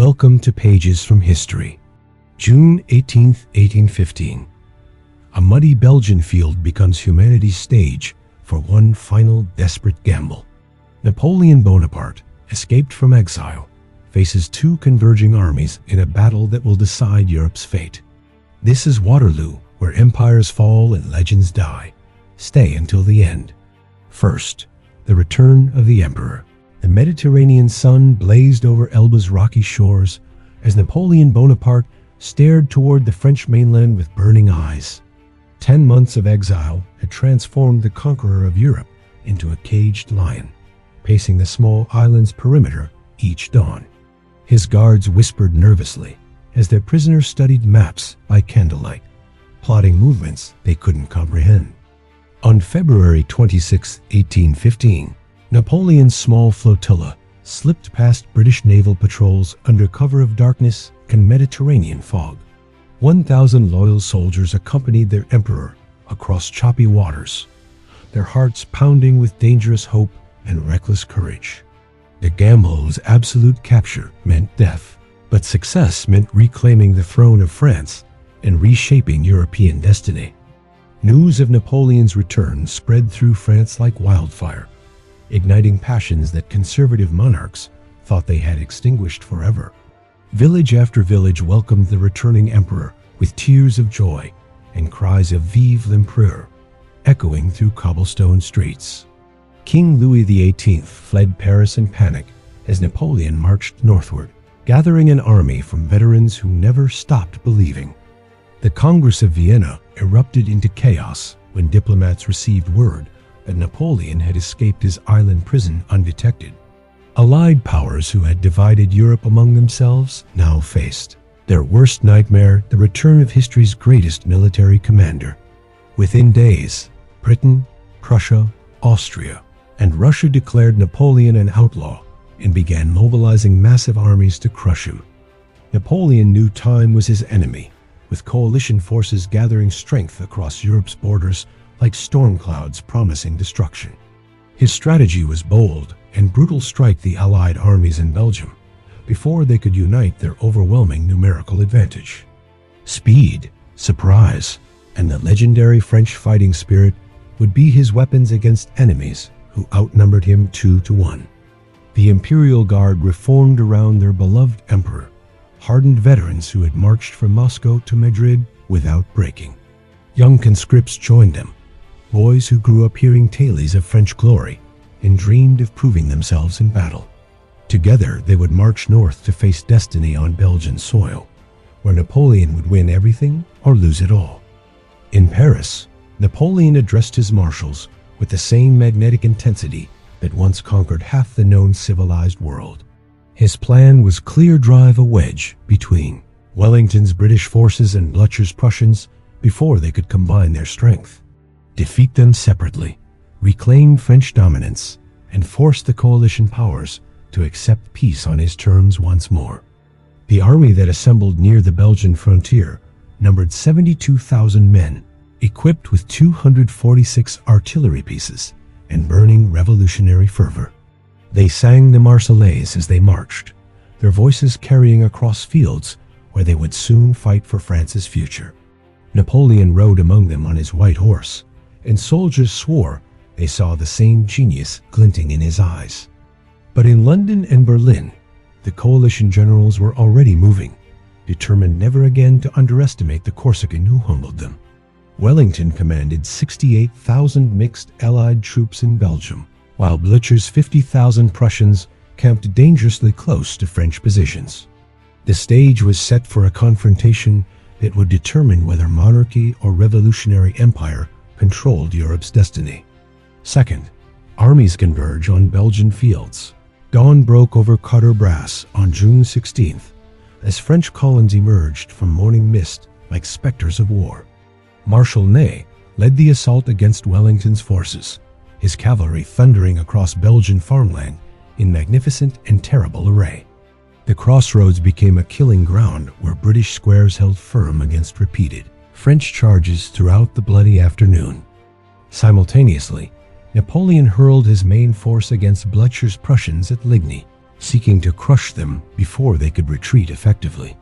Welcome to Pages from History. June 18, 1815. A muddy Belgian field becomes humanity's stage for one final desperate gamble. Napoleon Bonaparte, escaped from exile, faces two converging armies in a battle that will decide Europe's fate. This is Waterloo, where empires fall and legends die. Stay until the end. First, the return of the Emperor. The Mediterranean sun blazed over Elba's rocky shores as Napoleon Bonaparte stared toward the French mainland with burning eyes. 10 months of exile had transformed the conqueror of Europe into a caged lion, pacing the small island's perimeter each dawn. His guards whispered nervously as their prisoners studied maps by candlelight, plotting movements they couldn't comprehend. On February 26, 1815, Napoleon's small flotilla slipped past British naval patrols under cover of darkness and Mediterranean fog. 1,000 loyal soldiers accompanied their emperor across choppy waters, their hearts pounding with dangerous hope and reckless courage. The gamble's absolute capture meant death, but success meant reclaiming the throne of France and reshaping European destiny. News of Napoleon's return spread through France like wildfire, igniting passions that conservative monarchs thought they had extinguished forever. Village after village welcomed the returning emperor with tears of joy and cries of "Vive l'Empereur" echoing through cobblestone streets. King Louis XVIII fled Paris in panic as Napoleon marched northward, gathering an army from veterans who never stopped believing. The Congress of Vienna erupted into chaos when diplomats received word that Napoleon had escaped his island prison undetected. Allied powers who had divided Europe among themselves now faced their worst nightmare, the return of history's greatest military commander. Within days, Britain, Prussia, Austria, and Russia declared Napoleon an outlaw and began mobilizing massive armies to crush him. Napoleon knew time was his enemy, with coalition forces gathering strength across Europe's borders like storm clouds promising destruction. His strategy was bold and brutal: strike the Allied armies in Belgium before they could unite their overwhelming numerical advantage. Speed, surprise, and the legendary French fighting spirit would be his weapons against enemies who outnumbered him 2-1. The Imperial Guard reformed around their beloved emperor, hardened veterans who had marched from Moscow to Madrid without breaking. Young conscripts joined them, boys who grew up hearing tales of French glory and dreamed of proving themselves in battle. Together, they would march north to face destiny on Belgian soil, where Napoleon would win everything or lose it all. In Paris, Napoleon addressed his marshals with the same magnetic intensity that once conquered half the known civilized world. His plan was clear: drive a wedge between Wellington's British forces and Blücher's Prussians before they could combine their strength. Defeat them separately, reclaim French dominance, and force the coalition powers to accept peace on his terms once more. The army that assembled near the Belgian frontier numbered 72,000 men, equipped with 246 artillery pieces and burning revolutionary fervor. They sang the Marseillaise as they marched, their voices carrying across fields where they would soon fight for France's future. Napoleon rode among them on his white horse, and soldiers swore they saw the same genius glinting in his eyes. But in London and Berlin, the coalition generals were already moving, determined never again to underestimate the Corsican who humbled them. Wellington commanded 68,000 mixed Allied troops in Belgium, while Blücher's 50,000 Prussians camped dangerously close to French positions. The stage was set for a confrontation that would determine whether monarchy or revolutionary empire controlled Europe's destiny. Second, armies converge on Belgian fields. Dawn broke over Quatre Bras on June 16th as French columns emerged from morning mist like specters of war. Marshal Ney led the assault against Wellington's forces, his cavalry thundering across Belgian farmland in magnificent and terrible array. The crossroads became a killing ground where British squares held firm against repeated French charges throughout the bloody afternoon. Simultaneously, Napoleon hurled his main force against Blücher's Prussians at Ligny, seeking to crush them before they could retreat effectively.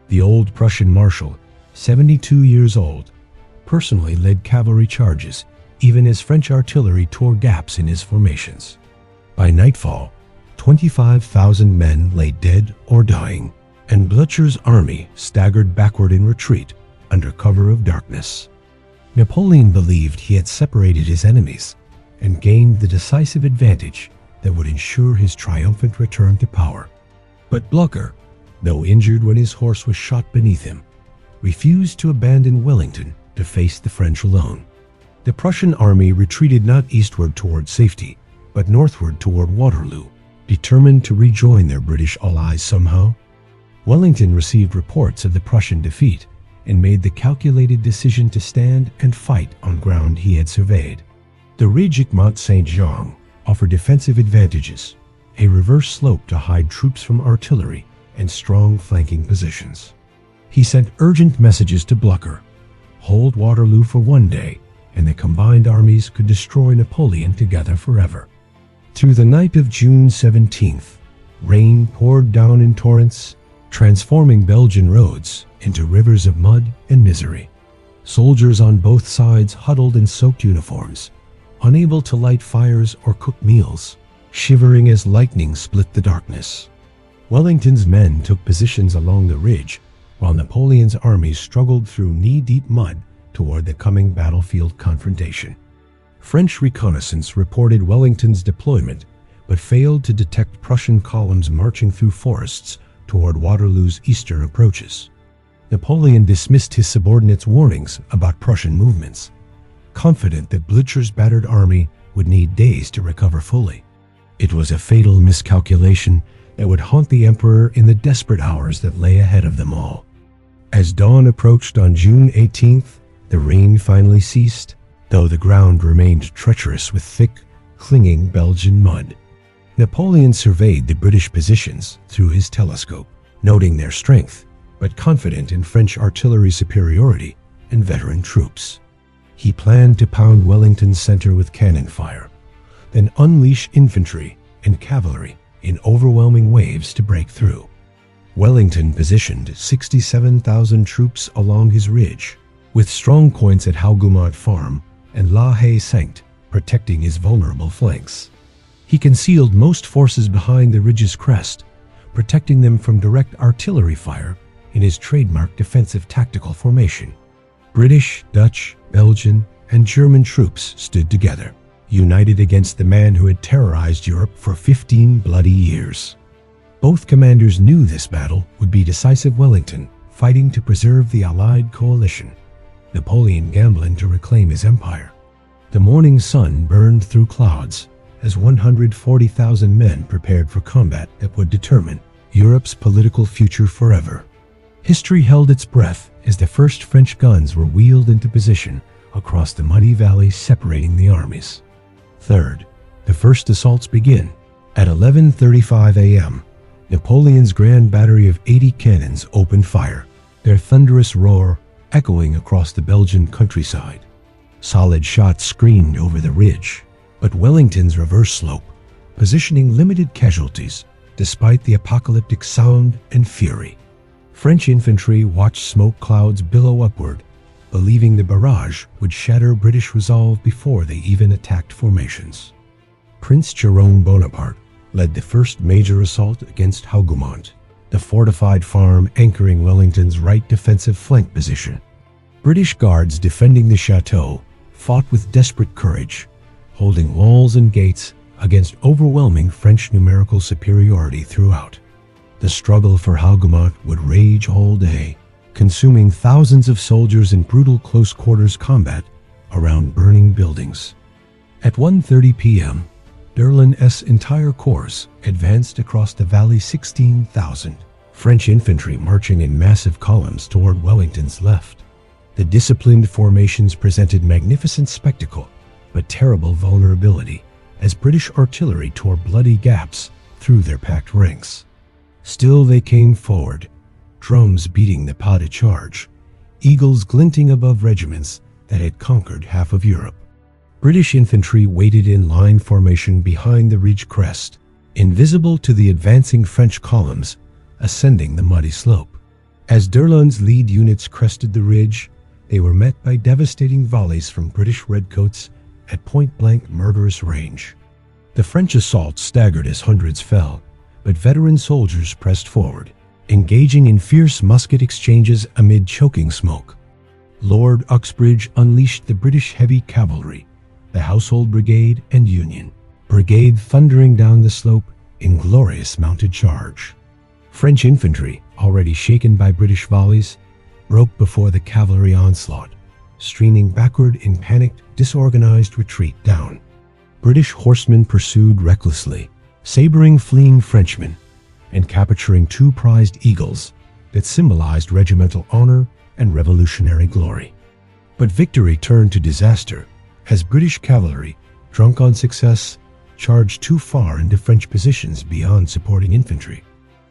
The old Prussian marshal, 72 years old, personally led cavalry charges, even as French artillery tore gaps in his formations. By nightfall, 25,000 men lay dead or dying, and Blücher's army staggered backward in retreat under cover of darkness. Napoleon believed he had separated his enemies and gained the decisive advantage that would ensure his triumphant return to power. But Blücher, though injured when his horse was shot beneath him, refused to abandon Wellington to face the French alone. The Prussian army retreated not eastward toward safety, but northward toward Waterloo, determined to rejoin their British allies somehow. Wellington received reports of the Prussian defeat and made the calculated decision to stand and fight on ground he had surveyed. The ridge at Mont Saint-Jean offered defensive advantages, a reverse slope to hide troops from artillery, and strong flanking positions. He sent urgent messages to Blücher: hold Waterloo for one day, and the combined armies could destroy Napoleon together forever. Through the night of June 17th, rain poured down in torrents, transforming Belgian roads into rivers of mud and misery. Soldiers on both sides huddled in soaked uniforms, unable to light fires or cook meals, shivering as lightning split the darkness. Wellington's men took positions along the ridge, while Napoleon's armies struggled through knee-deep mud toward the coming battlefield confrontation. French reconnaissance reported Wellington's deployment, but failed to detect Prussian columns marching through forests toward Waterloo's eastern approaches. Napoleon dismissed his subordinates' warnings about Prussian movements, confident that Blücher's battered army would need days to recover fully. It was a fatal miscalculation that would haunt the emperor in the desperate hours that lay ahead of them all. As dawn approached on June 18th, the rain finally ceased, though the ground remained treacherous with thick, clinging Belgian mud. Napoleon surveyed the British positions through his telescope, noting their strength, but confident in French artillery superiority and veteran troops. He planned to pound Wellington's center with cannon fire, then unleash infantry and cavalry in overwhelming waves to break through. Wellington positioned 67,000 troops along his ridge, with strong points at Hougoumont Farm and La Haye-Sainte protecting his vulnerable flanks. He concealed most forces behind the ridge's crest, protecting them from direct artillery fire in his trademark defensive tactical formation. British, Dutch, Belgian, and German troops stood together, united against the man who had terrorized Europe for 15 bloody years. Both commanders knew this battle would be decisive. Wellington fighting to preserve the Allied coalition, Napoleon gambling to reclaim his empire. The morning sun burned through clouds as 140,000 men prepared for combat that would determine Europe's political future forever. History held its breath as the first French guns were wheeled into position across the muddy valley separating the armies. Third, the first assaults begin. At 11:35 a.m., Napoleon's grand battery of 80 cannons opened fire, their thunderous roar echoing across the Belgian countryside. Solid shots screamed over the ridge, but Wellington's reverse slope, positioning limited casualties despite the apocalyptic sound and fury. French infantry watched smoke clouds billow upward, believing the barrage would shatter British resolve before they even attacked formations. Prince Napoleon Bonaparte led the first major assault against Hougoumont, the fortified farm anchoring Wellington's right defensive flank position. British guards defending the chateau fought with desperate courage, holding walls and gates against overwhelming French numerical superiority throughout. The struggle for Hougoumont would rage all day, consuming thousands of soldiers in brutal close-quarters combat around burning buildings. At 1:30 p.m., Durlin's entire corps advanced across the valley, 16,000 French infantry marching in massive columns toward Wellington's left. The disciplined formations presented magnificent spectacle, but terrible vulnerability, as British artillery tore bloody gaps through their packed ranks. Still they came forward, drums beating the pas de charge, eagles glinting above regiments that had conquered half of Europe. British infantry waited in line formation behind the ridge crest, invisible to the advancing French columns ascending the muddy slope. As d'Erlon's lead units crested the ridge, they were met by devastating volleys from British redcoats at point-blank murderous range. The French assault staggered as hundreds fell, but veteran soldiers pressed forward, engaging in fierce musket exchanges amid choking smoke. Lord Uxbridge unleashed the British heavy cavalry, the Household Brigade and Union Brigade thundering down the slope in glorious mounted charge. French infantry, already shaken by British volleys, broke before the cavalry onslaught, streaming backward in panicked, disorganized retreat down. British horsemen pursued recklessly, sabering fleeing Frenchmen and capturing 2 prized eagles that symbolized regimental honor and revolutionary glory. But victory turned to disaster as British cavalry, drunk on success, charged too far into French positions beyond supporting infantry.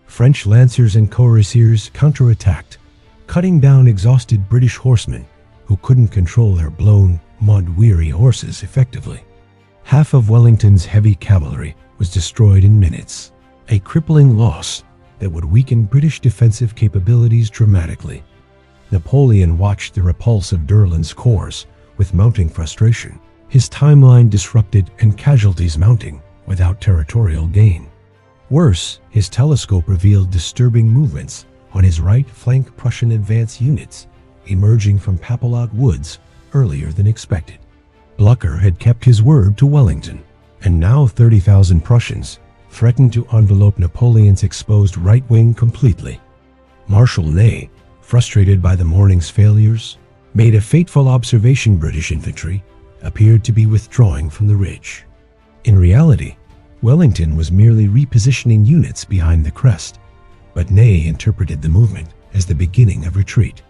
French lancers and cuirassiers counterattacked, cutting down exhausted British horsemen who couldn't control their blown, mud-weary horses effectively. Half of Wellington's heavy cavalry was destroyed in minutes, a crippling loss that would weaken British defensive capabilities dramatically. Napoleon watched the repulse of d'Erlon's corps with mounting frustration, his timeline disrupted and casualties mounting without territorial gain. Worse, his telescope revealed disturbing movements on his right flank Prussian advance units emerging from Papelot woods earlier than expected. Blücher had kept his word to Wellington, and now 30,000 Prussians threatened to envelope Napoleon's exposed right wing completely. Marshal Ney, frustrated by the morning's failures, made a fateful observation. British infantry appeared to be withdrawing from the ridge. In reality, Wellington was merely repositioning units behind the crest, but Ney interpreted the movement as the beginning of retreat.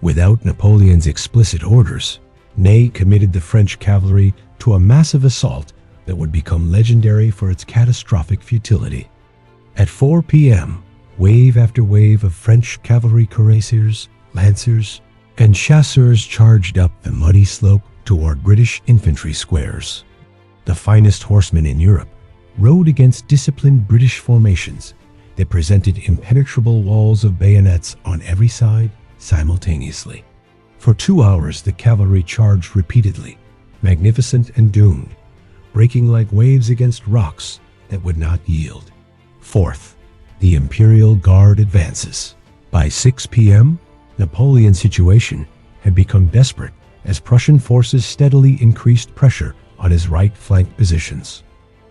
Without Napoleon's explicit orders, Ney committed the French cavalry to a massive assault that would become legendary for its catastrophic futility. At 4 p.m., wave after wave of French cavalry cuirassiers, lancers, and chasseurs charged up the muddy slope toward British infantry squares. The finest horsemen in Europe rode against disciplined British formations that presented impenetrable walls of bayonets on every side simultaneously. For 2 hours the cavalry charged repeatedly, magnificent and doomed, breaking like waves against rocks that would not yield. Fourth, the Imperial Guard advances. By 6 p.m., Napoleon's situation had become desperate as Prussian forces steadily increased pressure on his right flank positions.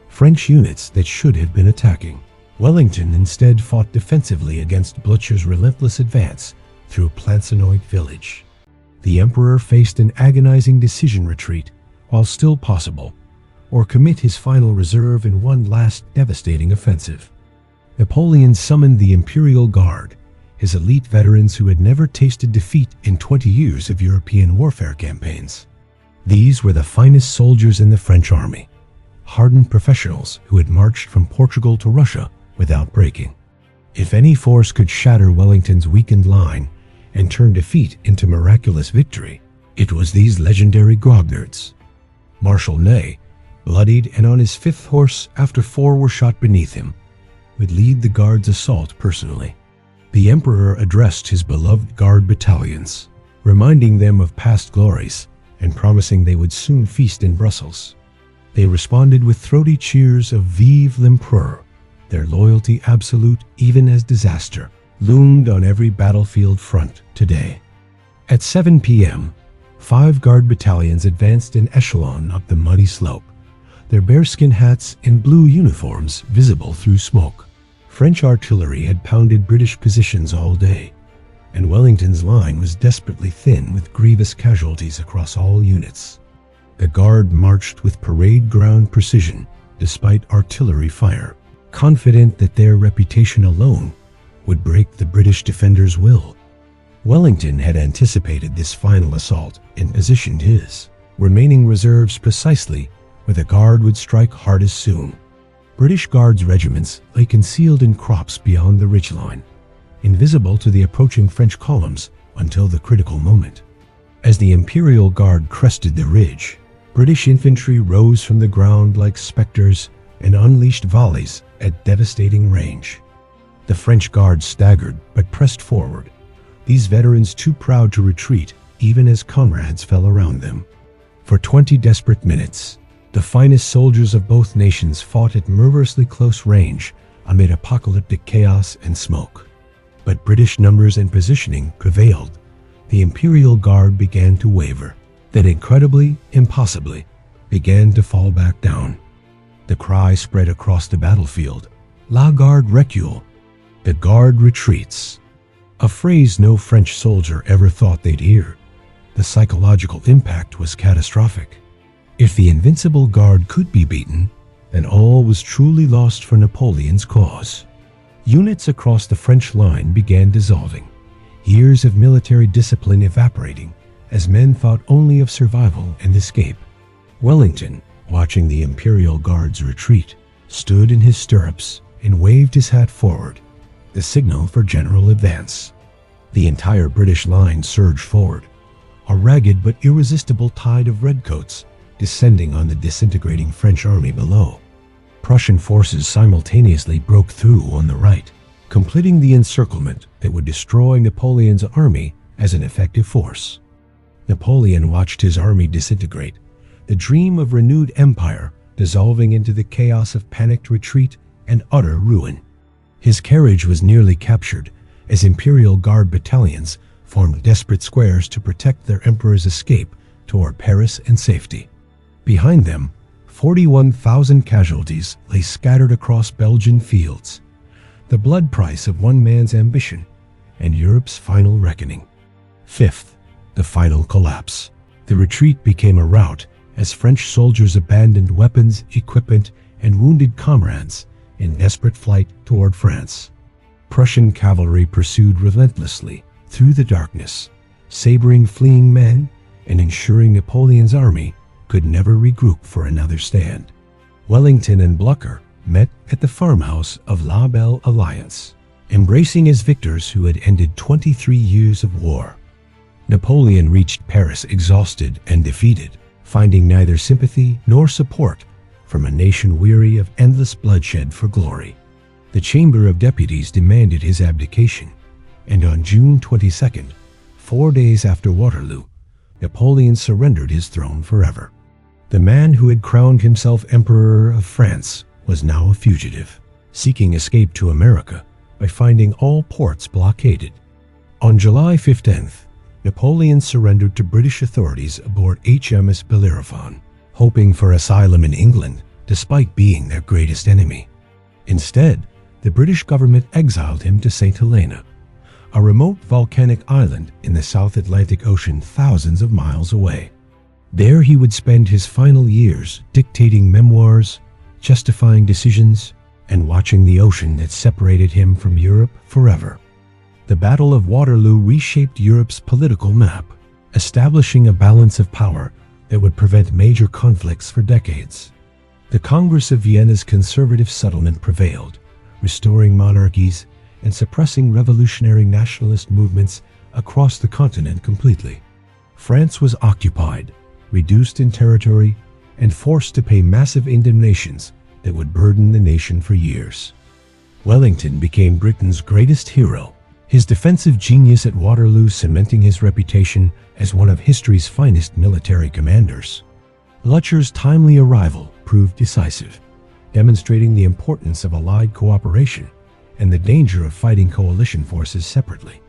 French units that should have been attacking, Wellington instead fought defensively against Blücher's relentless advance through Plancenoit village. The Emperor faced an agonizing decision: retreat while still possible, or commit his final reserve in one last devastating offensive. Napoleon summoned the Imperial Guard, his elite veterans who had never tasted defeat in 20 years of European warfare campaigns. These were the finest soldiers in the French army, hardened professionals who had marched from Portugal to Russia without breaking. If any force could shatter Wellington's weakened line and turn defeat into miraculous victory, it was these legendary grognards. Marshal Ney, bloodied and on his 5th horse after 4 were shot beneath him, would lead the Guard's assault personally. The Emperor addressed his beloved Guard battalions, reminding them of past glories and promising they would soon feast in Brussels. They responded with throaty cheers of Vive l'Empereur, their loyalty absolute even as disaster loomed on every battlefield front today. At 7 p.m., 5 Guard battalions advanced in echelon up the muddy slope, their bearskin hats and blue uniforms visible through smoke. French artillery had pounded British positions all day, and Wellington's line was desperately thin with grievous casualties across all units. The Guard marched with parade ground precision despite artillery fire, confident that their reputation alone would break the British defenders' will. Wellington had anticipated this final assault and positioned his remaining reserves precisely where the Guard would strike hardest soon. British Guards regiments lay concealed in crops beyond the ridgeline, invisible to the approaching French columns until the critical moment. As the Imperial Guard crested the ridge, British infantry rose from the ground like specters and unleashed volleys at devastating range. The French guards staggered but pressed forward, these veterans too proud to retreat even as comrades fell around them. For 20 desperate minutes, the finest soldiers of both nations fought at murderously close range amid apocalyptic chaos and smoke. But British numbers and positioning prevailed. The Imperial Guard began to waver, then incredibly, impossibly, began to fall back down. The cry spread across the battlefield, "La Garde recule," the Guard retreats. A phrase no French soldier ever thought they'd hear. The psychological impact was catastrophic. If the invincible Guard could be beaten, then all was truly lost for Napoleon's cause. Units across the French line began dissolving, years of military discipline evaporating as men thought only of survival and escape. Wellington, watching the Imperial Guard's retreat, stood in his stirrups and waved his hat forward, the signal for general advance. The entire British line surged forward, a ragged but irresistible tide of redcoats descending on the disintegrating French army below. Prussian forces simultaneously broke through on the right, completing the encirclement that would destroy Napoleon's army as an effective force. Napoleon watched his army disintegrate, the dream of renewed empire dissolving into the chaos of panicked retreat and utter ruin. His carriage was nearly captured as Imperial Guard battalions formed desperate squares to protect their emperor's escape toward Paris and safety. Behind them, 41,000 casualties lay scattered across Belgian fields, the blood price of one man's ambition and Europe's final reckoning. Fifth, the final collapse. The retreat became a rout as French soldiers abandoned weapons, equipment, and wounded comrades in desperate flight toward France. Prussian cavalry pursued relentlessly through the darkness, sabering fleeing men and ensuring Napoleon's army could never regroup for another stand. Wellington and Blücher met at the farmhouse of La Belle Alliance, embracing as victors who had ended 23 years of war. Napoleon reached Paris exhausted and defeated, finding neither sympathy nor support from a nation weary of endless bloodshed for glory. The Chamber of Deputies demanded his abdication, and on June 22nd, 4 days after Waterloo, Napoleon surrendered his throne forever. The man who had crowned himself Emperor of France was now a fugitive, seeking escape to America by finding all ports blockaded. On July 15th, Napoleon surrendered to British authorities aboard HMS Bellerophon, hoping for asylum in England despite being their greatest enemy. Instead, the British government exiled him to St. Helena, a remote volcanic island in the South Atlantic Ocean thousands of miles away. There he would spend his final years dictating memoirs, justifying decisions, and watching the ocean that separated him from Europe forever. The Battle of Waterloo reshaped Europe's political map, establishing a balance of power that would prevent major conflicts for decades. The Congress of Vienna's conservative settlement prevailed, restoring monarchies and suppressing revolutionary nationalist movements across the continent completely. France was occupied, reduced in territory, and forced to pay massive indemnizations that would burden the nation for years. Wellington became Britain's greatest hero, his defensive genius at Waterloo cementing his reputation as one of history's finest military commanders. Blücher's timely arrival proved decisive, demonstrating the importance of Allied cooperation and the danger of fighting coalition forces separately.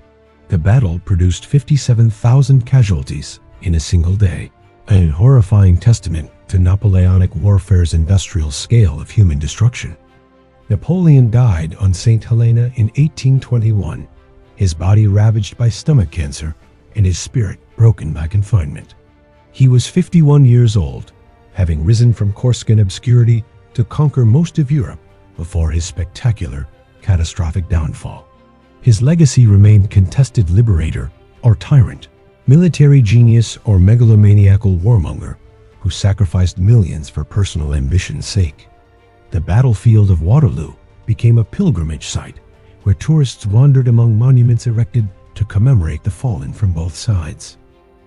The battle produced 57,000 casualties in a single day, a horrifying testament to Napoleonic warfare's industrial scale of human destruction. Napoleon died on St. Helena in 1821, his body ravaged by stomach cancer and his spirit broken by confinement. He was 51 years old, having risen from Corsican obscurity to conquer most of Europe before his spectacular, catastrophic downfall. His legacy remained contested liberator or tyrant, military genius or megalomaniacal warmonger who sacrificed millions for personal ambition's sake. The battlefield of Waterloo became a pilgrimage site where tourists wandered among monuments erected to commemorate the fallen from both sides.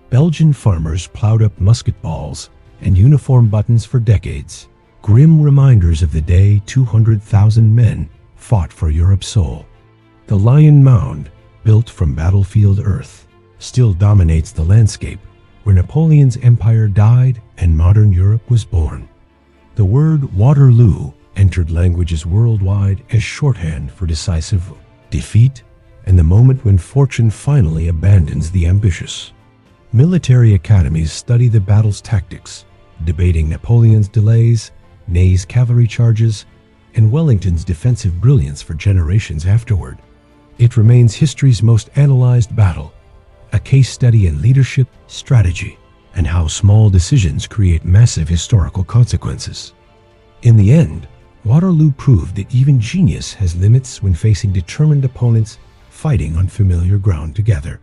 Belgian farmers plowed up musket balls and uniform buttons for decades, grim reminders of the day 200,000 men fought for Europe's soul. The Lion Mound, built from battlefield earth, still dominates the landscape where Napoleon's empire died and modern Europe was born. The word Waterloo entered languages worldwide as shorthand for decisive defeat and the moment when fortune finally abandons the ambitious. Military academies study the battle's tactics, debating Napoleon's delays, Ney's cavalry charges, and Wellington's defensive brilliance for generations afterward. It remains history's most analyzed battle, a case study in leadership, strategy, and how small decisions create massive historical consequences. In the end, Waterloo proved that even genius has limits when facing determined opponents fighting on familiar ground together.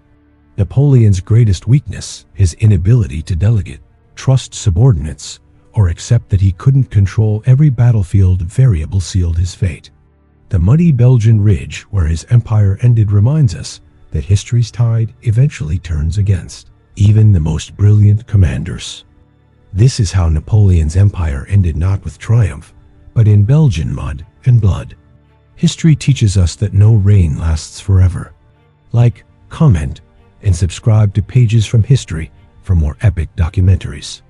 Napoleon's greatest weakness, his inability to delegate, trust subordinates, or accept that he couldn't control every battlefield variable, sealed his fate. The muddy Belgian ridge where his empire ended reminds us that history's tide eventually turns against even the most brilliant commanders. This is how Napoleon's empire ended, not with triumph, but in Belgian mud and blood. History teaches us that no reign lasts forever. Like, comment, and subscribe to Pages from History for more epic documentaries.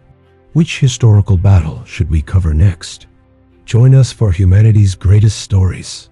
Which historical battle should we cover next? Join us for humanity's greatest stories.